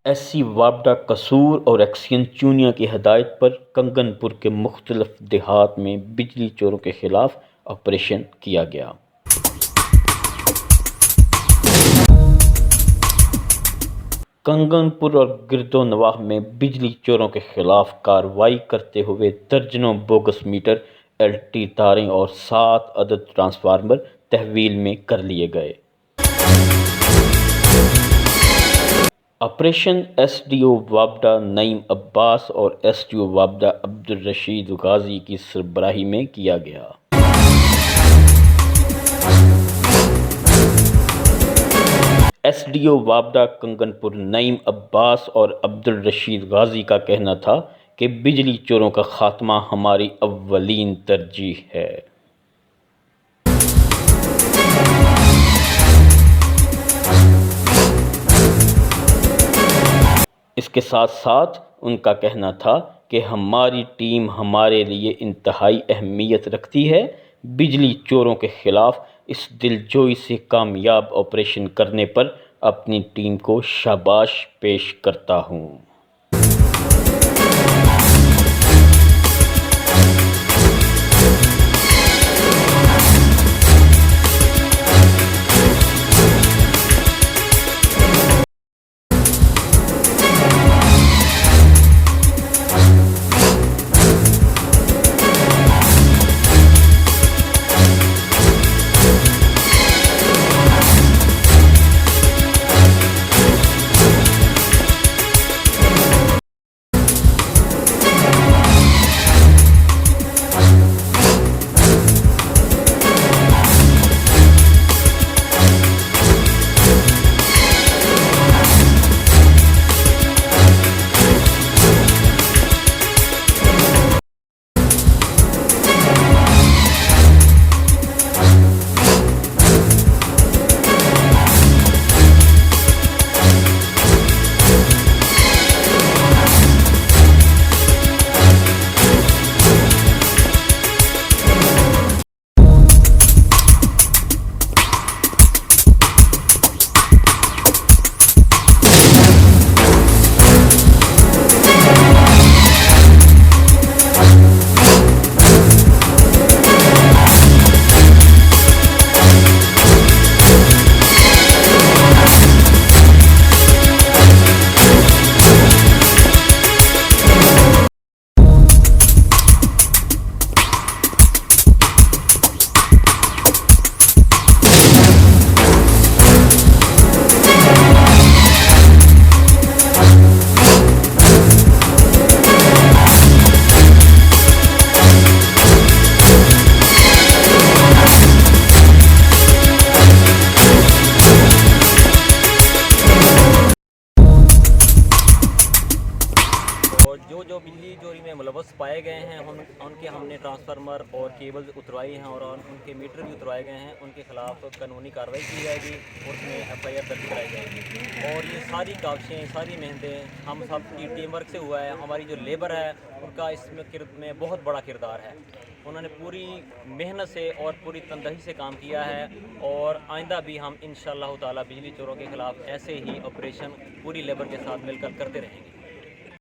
SC वापडा कसूर और एक्सियन चूनिया की हदायत पर कंगनपुर के मुख्तलिफ देहात में बिजली चोरों के खिलाफ ऑपरेशन किया गया। कंगनपुर और गिरदोनवाह में बिजली चोरों के खिलाफ कार्रवाई करते हुए दर्जनों बोगस मीटर, एलटी तारें और 7 अदद ट्रांसफार्मर तहवील में कर लिए गए। ऑपरेशन एसडीओ वापडा नईम अब्बास और एसडीओ वापडा अब्दुल रशीद गाजी की सरबराही में किया गया। एसडीओ वापडा कंगनपुर नईम अब्बास और अब्दुल रशीद गाजी का कहना था कि बिजली चोरों का खात्मा हमारी अव्वलीन तरजीह है। इसके साथ साथ उनका कहना था कि हमारी टीम हमारे लिए इंतहाई अहमियत रखती है। बिजली चोरों के खिलाफ इस दिलजोई से कामयाब ऑपरेशन करने पर अपनी टीम को शाबाश पेश करता हूँ। जो बिजली चोरी में मुलव्वस पाए गए हैं उनके हमने ट्रांसफार्मर और केबल उतरवाई हैं और उनके मीटर भी उतरवाए गए हैं। उनके खिलाफ कानूनी कार्रवाई की जाएगी और उसमें FIR दर्ज कराई जाएगी। और ये सारी काविशें, सारी मेहनतें हम सब की टीम वर्क से हुआ है। हमारी जो लेबर है उनका इसमें बहुत बड़ा किरदार है। उन्होंने पूरी मेहनत से और पूरी तनदही से काम किया है और आइंदा भी हम इंशाअल्लाह ताला बिजली चोरों के खिलाफ ऐसे ही ऑपरेशन पूरी लेबर के साथ मिलकर करते रहेंगे।